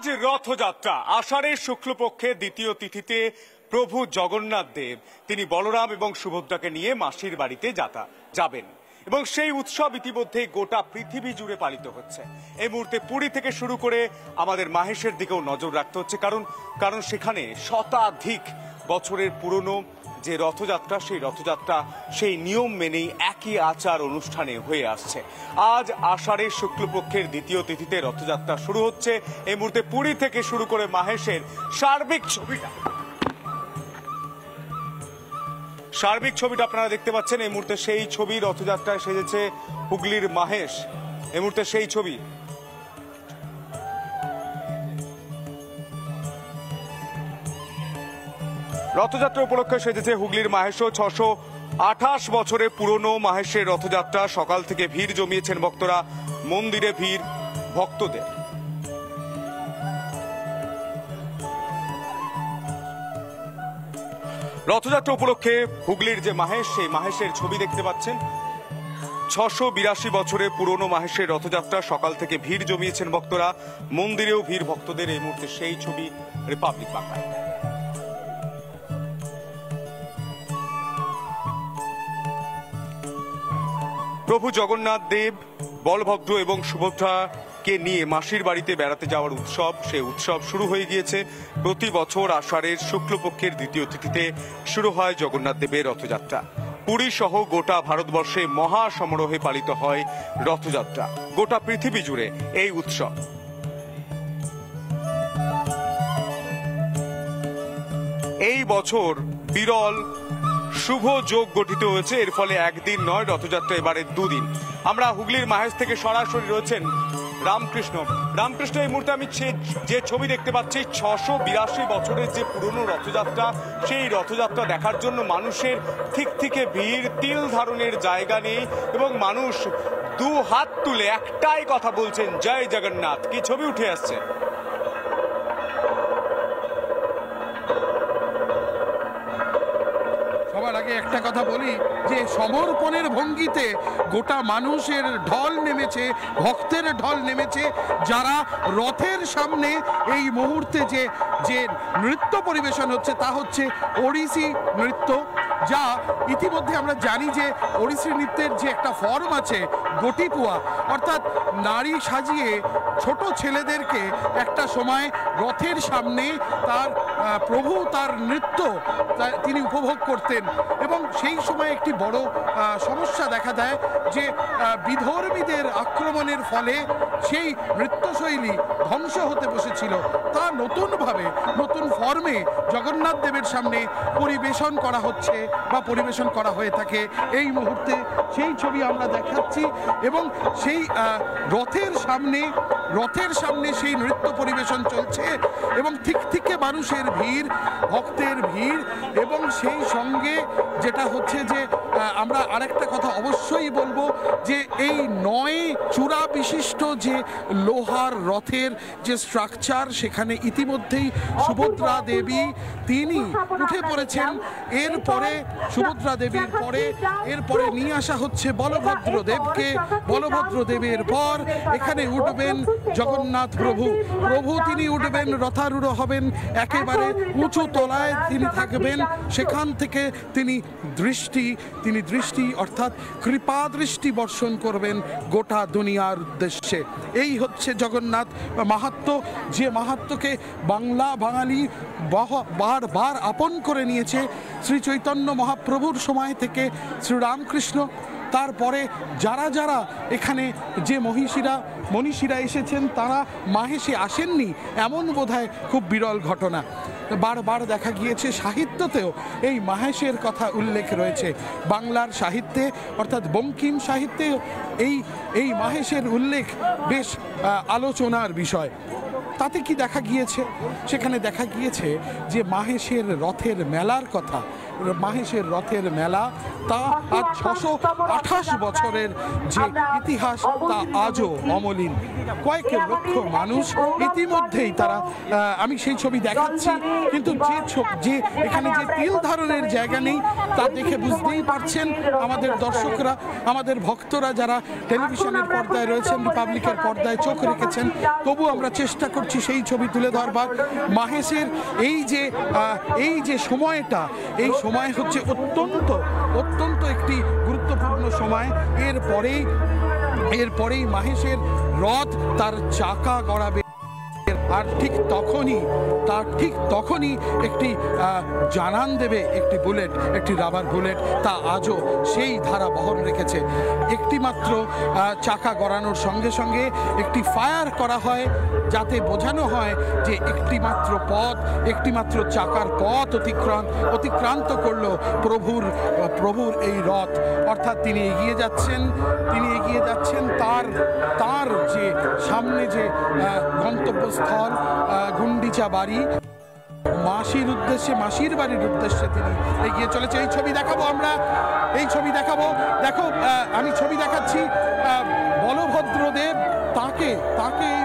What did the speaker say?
আজ রথযাত্রা, আষাঢ়ের শুক্লপক্ষের দ্বিতীয় তিথিতে প্রভু জগন্নাথ দেব তিনি বলরাম এবং সুভদ্রাকে নিয়ে মাসির বাড়িতে যাবেন এবং সেই উৎসব ইতিমধ্যে গোটা পৃথিবী জুড়ে পালিত হচ্ছে। এই মুহূর্তে পুরী থেকে শুরু করে আমাদের মাহেশের দিকেও নজর রাখতে হচ্ছে, কারণ সেখানে শতাধিক বছরের পুরনো যে রথযাত্রা, সেই রথযাত্রা সেই নিয়ম মেনেই একই আচার অনুষ্ঠানে হয়ে আসছে। আজ আষাঢ়ের শুক্লপক্ষের দ্বিতীয় তিথিতে রথযাত্রা শুরু হচ্ছে। এই মুহূর্তে পুরী থেকে শুরু করে মাহেশের সার্বিক ছবিটা আপনারা দেখতে পাচ্ছেন। এই মুহূর্তে সেই ছবি, রথযাত্রায় সেজেছে হুগলির মাহেশ। এই মুহূর্তে সেই ছবি। রথযাত্রা উপলক্ষে সেজেছে হুগলির মাহেশও। 628 বছরের পুরনো মাহেশের রথযাত্রা। সকাল থেকে ভিড় জমিয়েছেন ভক্তরা, মন্দিরে ভিড় ভক্তদের। রথযাত্রা উপলক্ষে হুগলির যে মাহেশ, সেই মাহেশের ছবি দেখতে পাচ্ছেন। 682 বছরের পুরনো মাহেশের রথযাত্রা। সকাল থেকে ভিড় জমিয়েছেন ভক্তরা, মন্দিরেও ভিড় ভক্তদের। এই মুহূর্তে সেই ছবি রিপাবলিক বাংলায়। প্রভু জগন্নাথ দেব বলভদ্র এবং সুভদ্রাকে নিয়ে মাসির বাড়িতে বেড়াতে যাওয়ার উৎসব, সেই উৎসব শুরু হয়ে গিয়েছে। প্রতি বছর আষাঢ়ের শুক্লপক্ষের দ্বিতীয় তিথিতে শুরু হয় জগন্নাথ দেবের রথযাত্রা। পুরী সহ গোটা ভারতবর্ষে মহা সমারোহে পালিত হয় রথযাত্রা। গোটা পৃথিবী জুড়ে এই উৎসব। এই বছর বিরল শুভ যোগ গঠিত হয়েছে। এর ফলে একদিন নয়, রথযাত্রা এবারে দুদিন। আমরা হুগলির মাহেশ থেকে সরাসরি রয়েছেন রামকৃষ্ণ। এই মুহূর্তে আমি যে ছবি দেখতে পাচ্ছি, 682 বছরের যে পুরনো রথযাত্রা, সেই রথযাত্রা দেখার জন্য মানুষের ঠিক থেকে ভিড়, তিল ধারণের জায়গা নেই এবং মানুষ দু হাত তুলে একটাই কথা বলছেন, জয় জগন্নাথ। কি ছবি উঠে আসছে। সবার আগে একটা কথা বলি যে সমর্পণের ভঙ্গিতে গোটা মানুষের ঢল নেমেছে, ভক্তের ঢল নেমেছে, যারা রথের সামনে এই মুহূর্তে যে নৃত্য পরিবেশন হচ্ছে তা হচ্ছে ওড়িশি নৃত্য। যা ইতিমধ্যে আমরা জানি যে ওড়িশি নৃত্যের যে একটা ফর্ম আছে গটিপুয়া, অর্থাৎ নারী সাজিয়ে ছোট ছেলেদেরকে একটা সময় রথের সামনে প্রভু তার নৃত্য তিনি উপভোগ করতেন। এবং সেই সময় একটি বড় সমস্যা দেখা দেয় যে বিধর্মীদের আক্রমণের ফলে সেই নৃত্যশৈলী ধ্বংস হতে বসেছিল। তা নতুনভাবে নতুন ফর্মে জগন্নাথ দেবের সামনে পরিবেশন করা হচ্ছে বা পরিবেশন করা হয়ে থাকে। এই মুহূর্তে সেই ছবি আমরা দেখাচ্ছি এবং সেই রথের সামনে সেই নৃত্য পরিবেশন চলছে এবং ঠিক থেকে মানুষের ভিড়, ভক্তের ভিড়। এবং সেই সঙ্গে যেটা হচ্ছে যে আমরা আরেকটা কথা অবশ্যই বলবো যে এই 9 চূড়া বিশিষ্ট যে লোহার রথের যে স্ট্রাকচার, সেখানে ইতিমধ্যেই সুভদ্রা দেবী তিনি উঠে পড়েছেন। এরপরে সুভদ্রা দেবীর এরপরে নিয়ে আসা হচ্ছে বলভদ্র দেবকে। বলভদ্র দেবের পর এখানে উঠবেন জগন্নাথ প্রভু। তিনি উঠবেন, রথারূঢ় হবেন, একেবারে উঁচু তলায় তিনি থাকবেন। সেখান থেকে তিনি দৃষ্টি অর্থাৎ কৃপা দৃষ্টি বর্ষণ করবেন গোটা দুনিয়ার উদ্দেশ্যে। এই হচ্ছে জগন্নাথ মাহাত্ম্য, যে মাহাত্ম্যকে বাঙালি বারবার আপন করে নিয়েছে শ্রী চৈতন্য মহাপ্রভুর সময় থেকে শ্রীরামকৃষ্ণ। তারপরে যারা এখানে যে মনীষীরা এসেছেন, তারা মাহেশে আসেননি এমন বোধহয় খুব বিরল ঘটনা। বারবার দেখা গিয়েছে সাহিত্যতেও এই মাহেশের কথা উল্লেখ রয়েছে। বাংলার সাহিত্যে অর্থাৎ বঙ্কিম সাহিত্যেও এই মাহেশের উল্লেখ বেশ আলোচনার বিষয়। তাতে কি দেখা গিয়েছে? সেখানে দেখা গিয়েছে যে মাহেশের রথের মেলার কথা মাহেশের রথের মেলা, তা আজ 628 বছরের যে ইতিহাস তা আজও অমলিন। কয়েক লক্ষ মানুষ ইতিমধ্যেই তারা, আমি সেই ছবি দেখাচ্ছি, কিন্তু যে এখানে যে তিল ধারণের জায়গা নেই তা দেখে বুঝতেই পারছেন আমাদের দর্শকরা, আমাদের ভক্তরা যারা টেলিভিশনের পর্দায় রয়েছেন, রিপাবলিকের পর্দায় চোখ রেখেছেন। তবু আমরা চেষ্টা করছি সেই ছবি তুলে ধরবার। মাহেশের এই যে সময়টা, এই সময় হচ্ছে অত্যন্ত একটি গুরুত্বপূর্ণ সময়। এরপরেই মাহেশের রথ তার চাকা গড়াবে, আর ঠিক তখনই একটি জানান দেবে একটি বুলেট, একটি রাবার বুলেট, তা আজও সেই ধারা বহন রেখেছে। একটি মাত্র চাকা গড়ানোর সঙ্গে সঙ্গে একটি ফায়ার করা হয়, যাতে বোঝানো হয় যে একটি মাত্র চাকার পথ অতিক্রান্ত করলো প্রভুর এই রথ। অর্থাৎ তিনি এগিয়ে যাচ্ছেন তার যে সামনে যে গন্তব্যস্থল গুন্ডিচা বাড়ি, মাসির বাড়ির উদ্দেশ্যে তিনি এগিয়ে চলেছে। এই ছবি দেখাবো আমরা, দেখো আমি ছবি দেখাচ্ছি। বলভদ্রদেব তাকে এই